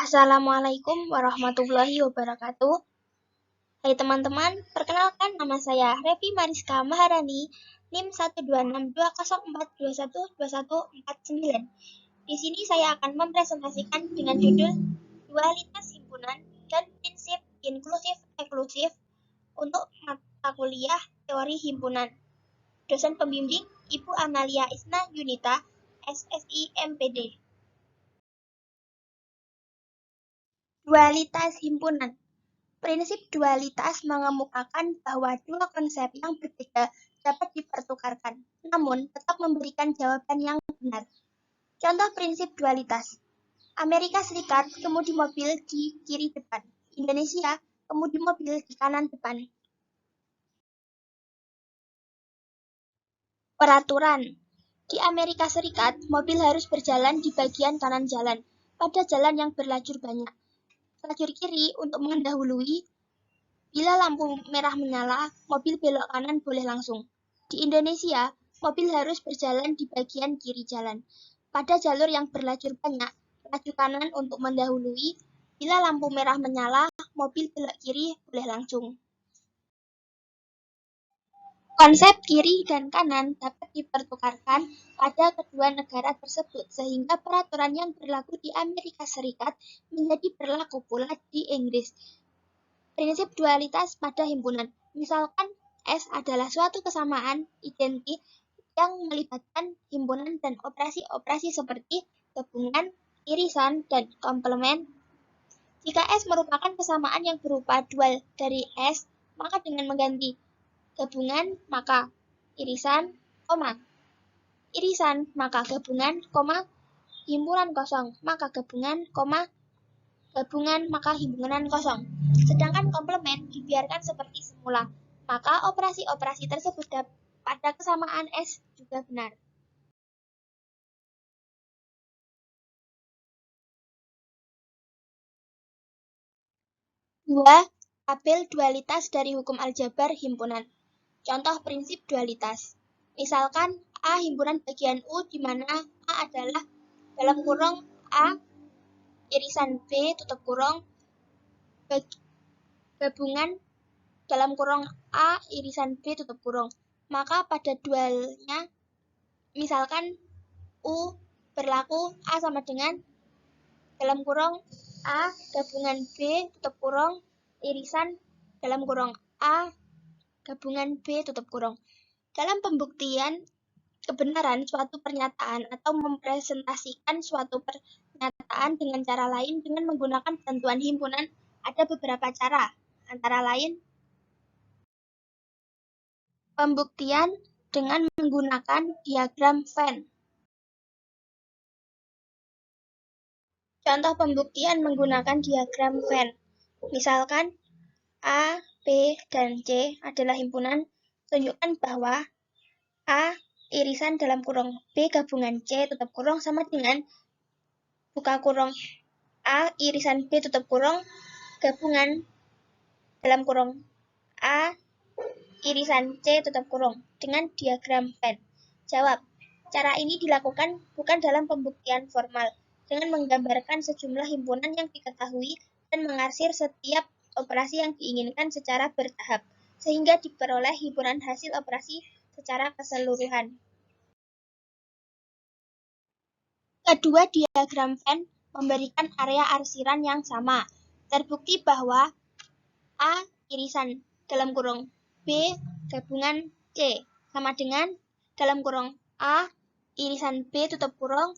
Assalamualaikum warahmatullahi wabarakatuh. Hai teman-teman, perkenalkan nama saya Revi Mariska Maharani, NIM 1262042121149. Di sini saya akan mempresentasikan dengan judul Dualitas Himpunan dan Prinsip Inklusif-Eksklusif untuk mata kuliah Teori Himpunan. Dosen pembimbing Ibu Amalia Isna Yunita, SSI MPD. Dualitas himpunan. Prinsip dualitas mengemukakan bahwa dua konsep yang berbeda dapat dipertukarkan, namun tetap memberikan jawaban yang benar. Contoh prinsip dualitas. Amerika Serikat kemudi mobil di kiri depan, Indonesia kemudi mobil di kanan depan. Peraturan. Di Amerika Serikat, mobil harus berjalan di bagian kanan jalan, pada jalan yang berlajur banyak. Lajur kiri untuk mendahului. Bila lampu merah menyala, mobil belok kanan boleh langsung. Di Indonesia, mobil harus berjalan di bagian kiri jalan. Pada jalur yang berlajur banyak, laju kanan untuk mendahului. Bila lampu merah menyala, mobil belok kiri boleh langsung. Konsep kiri dan kanan dapat dipertukarkan pada kedua negara tersebut, sehingga peraturan yang berlaku di Amerika Serikat menjadi berlaku pula di Inggris. Prinsip dualitas pada himpunan. Misalkan S adalah suatu kesamaan identik yang melibatkan himpunan dan operasi-operasi seperti gabungan, irisan, dan komplement. Jika S merupakan kesamaan yang berupa dual dari S, maka dengan mengganti gabungan maka irisan, irisan maka gabungan, himpunan kosong maka gabungan, gabungan maka himpunan kosong. Sedangkan komplement dibiarkan seperti semula, maka operasi-operasi tersebut pada kesamaan S juga benar. Dua, tabel dualitas dari hukum aljabar himpunan. Contoh prinsip dualitas. Misalkan A himpunan bagian U di mana A adalah dalam kurung A irisan B tutup kurung gabungan dalam kurung A irisan B tutup kurung. Maka pada dualnya, misalkan U berlaku A sama dengan dalam kurung A gabungan B tutup kurung irisan dalam kurung A gabungan B tutup kurung. Dalam pembuktian kebenaran suatu pernyataan atau mempresentasikan suatu pernyataan dengan cara lain dengan menggunakan bantuan himpunan ada beberapa cara, antara lain pembuktian dengan menggunakan diagram Venn. Contoh pembuktian menggunakan diagram Venn. Misalkan A, B, dan C adalah himpunan, tunjukkan bahwa A irisan dalam kurung B gabungan C tutup kurung sama dengan buka kurung A irisan B tutup kurung gabungan dalam kurung A irisan C tutup kurung dengan diagram Venn. Jawab, cara ini dilakukan bukan dalam pembuktian formal, dengan menggambarkan sejumlah himpunan yang diketahui dan mengarsir setiap operasi yang diinginkan secara bertahap, sehingga diperoleh himpunan hasil operasi secara keseluruhan. Kedua diagram Venn memberikan area arsiran yang sama. Terbukti bahwa A irisan dalam kurung B gabungan C sama dengan dalam kurung A irisan B tutup kurung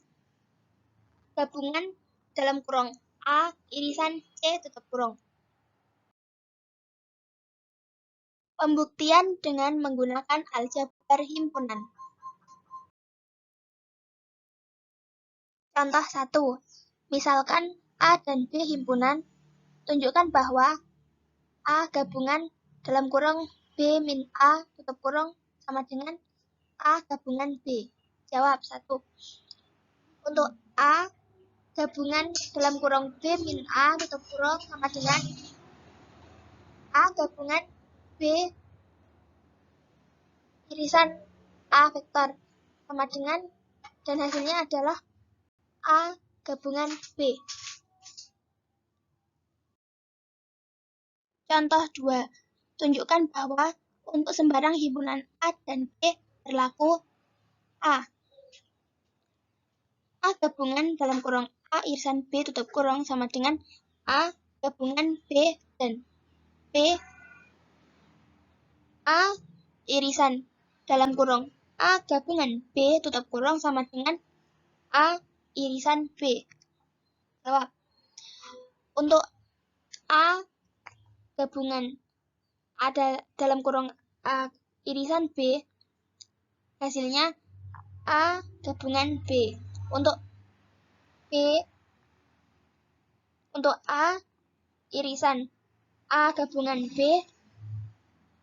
gabungan dalam kurung A irisan C tutup kurung. Pembuktian dengan menggunakan aljabar himpunan. Contoh 1. Misalkan A dan B himpunan, tunjukkan bahwa A gabungan dalam kurung B min A tutup kurung sama dengan A gabungan B. Jawab 1. Untuk A gabungan dalam kurung B min A tutup kurung sama dengan A gabungan B irisan A vektor sama dengan, dan hasilnya adalah A gabungan B. Contoh 2. Tunjukkan bahwa untuk sembarang himpunan A dan B berlaku A. A gabungan dalam kurung A irisan B tutup kurung sama dengan A gabungan B dan B. A irisan dalam kurung A gabungan B tutup kurung sama dengan A irisan B. Jawab. Untuk A gabungan ada dalam kurung A irisan B, hasilnya A gabungan B. Untuk A irisan A gabungan B,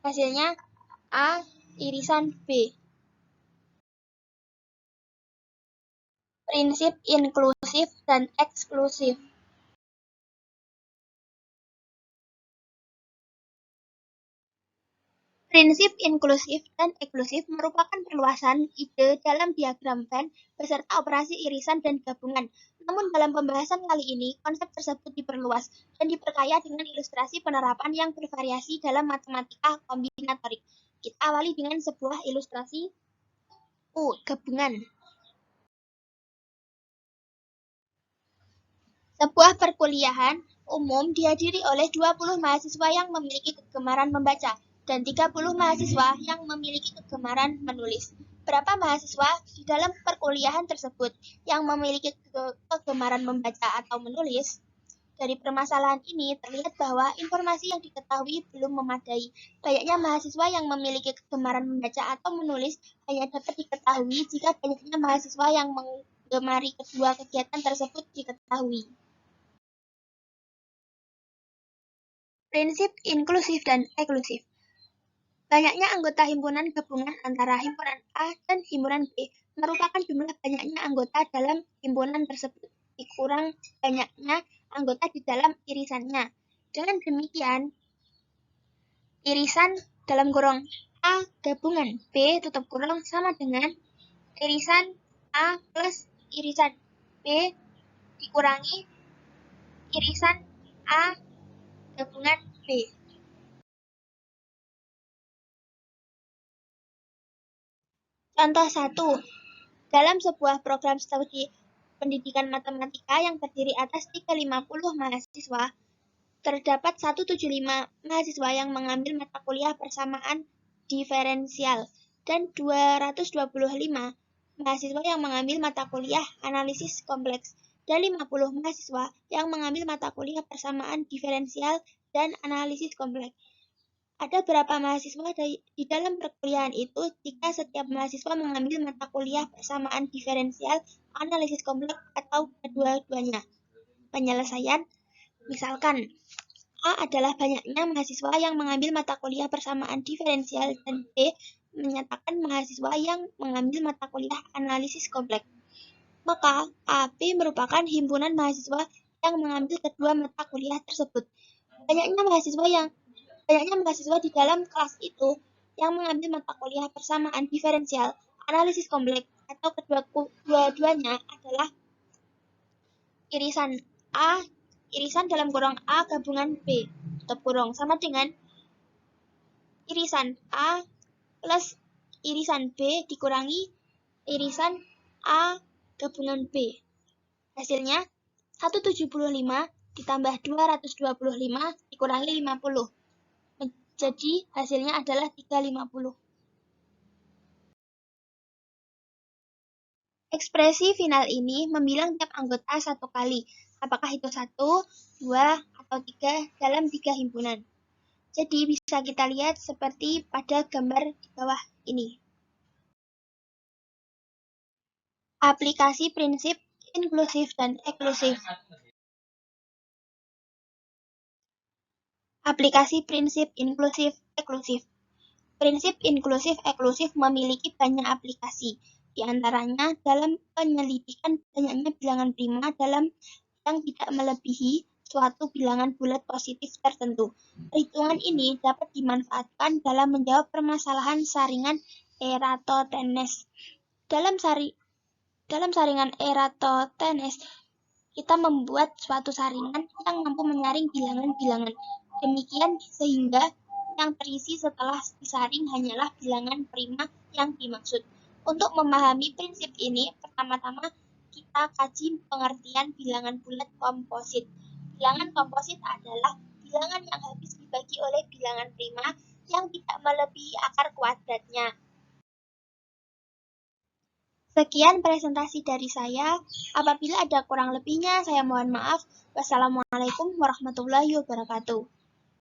hasilnya A irisan B. Prinsip inklusif dan eksklusif. Prinsip inklusif dan eksklusif merupakan perluasan ide dalam diagram Venn beserta operasi irisan dan gabungan. Namun dalam pembahasan kali ini, konsep tersebut diperluas dan diperkaya dengan ilustrasi penerapan yang bervariasi dalam matematika kombinatorik. Kita awali dengan sebuah ilustrasi gabungan. Sebuah perkuliahan umum dihadiri oleh 20 mahasiswa yang memiliki kegemaran membaca dan 30 mahasiswa yang memiliki kegemaran menulis. Berapa mahasiswa di dalam perkuliahan tersebut yang memiliki kegemaran membaca atau menulis? Dari permasalahan ini terlihat bahwa informasi yang diketahui belum memadai. Banyaknya mahasiswa yang memiliki kegemaran membaca atau menulis hanya dapat diketahui jika banyaknya mahasiswa yang menggemari kedua kegiatan tersebut diketahui. Prinsip inklusif dan eksklusif. Banyaknya anggota himpunan gabungan antara himpunan A dan himpunan B merupakan jumlah banyaknya anggota dalam himpunan tersebut dikurang banyaknya anggota di dalam irisannya. Dengan demikian, irisan dalam kurung A gabungan B tutup kurung sama dengan irisan A plus irisan B dikurangi irisan A gabungan B. Contoh 1. Dalam sebuah program studi pendidikan matematika yang terdiri atas 350 mahasiswa, terdapat 175 mahasiswa yang mengambil mata kuliah persamaan diferensial dan 225 mahasiswa yang mengambil mata kuliah analisis kompleks dan 50 mahasiswa yang mengambil mata kuliah persamaan diferensial dan analisis kompleks. Ada berapa mahasiswa di dalam perkuliahan itu jika setiap mahasiswa mengambil mata kuliah persamaan diferensial, analisis kompleks, atau kedua-duanya? Penyelesaian, misalkan A adalah banyaknya mahasiswa yang mengambil mata kuliah persamaan diferensial dan B menyatakan mahasiswa yang mengambil mata kuliah analisis kompleks. Maka AB merupakan himpunan mahasiswa yang mengambil kedua mata kuliah tersebut. Banyaknya mahasiswa di dalam kelas itu yang mengambil mata kuliah persamaan diferensial, analisis kompleks, atau kedua-duanya adalah irisan A, irisan dalam kurung A gabungan B, tutup kurung, sama dengan irisan A plus irisan B dikurangi irisan A gabungan B. Hasilnya 175 ditambah 225 dikurangi 50. Jadi hasilnya adalah 350. Ekspresi final ini membilang tiap anggota satu kali, apakah itu 1, 2, atau 3 dalam 3 himpunan. Jadi bisa kita lihat seperti pada gambar di bawah ini. Aplikasi prinsip inklusif dan eksklusif. Aplikasi prinsip inklusif eksklusif. Prinsip inklusif eksklusif memiliki banyak aplikasi, di antaranya dalam penyelidikan banyaknya bilangan prima dalam yang tidak melebihi suatu bilangan bulat positif tertentu. Perhitungan ini dapat dimanfaatkan dalam menjawab permasalahan saringan Eratosthenes. Dalam saringan Eratosthenes, kita membuat suatu saringan yang mampu menyaring bilangan-bilangan. Demikian sehingga yang terisi setelah disaring hanyalah bilangan prima yang dimaksud. Untuk memahami prinsip ini, pertama-tama kita kaji pengertian bilangan bulat komposit. Bilangan komposit adalah bilangan yang habis dibagi oleh bilangan prima yang tidak melebihi akar kuadratnya. Sekian presentasi dari saya. Apabila ada kurang lebihnya, saya mohon maaf. Wassalamualaikum warahmatullahi wabarakatuh.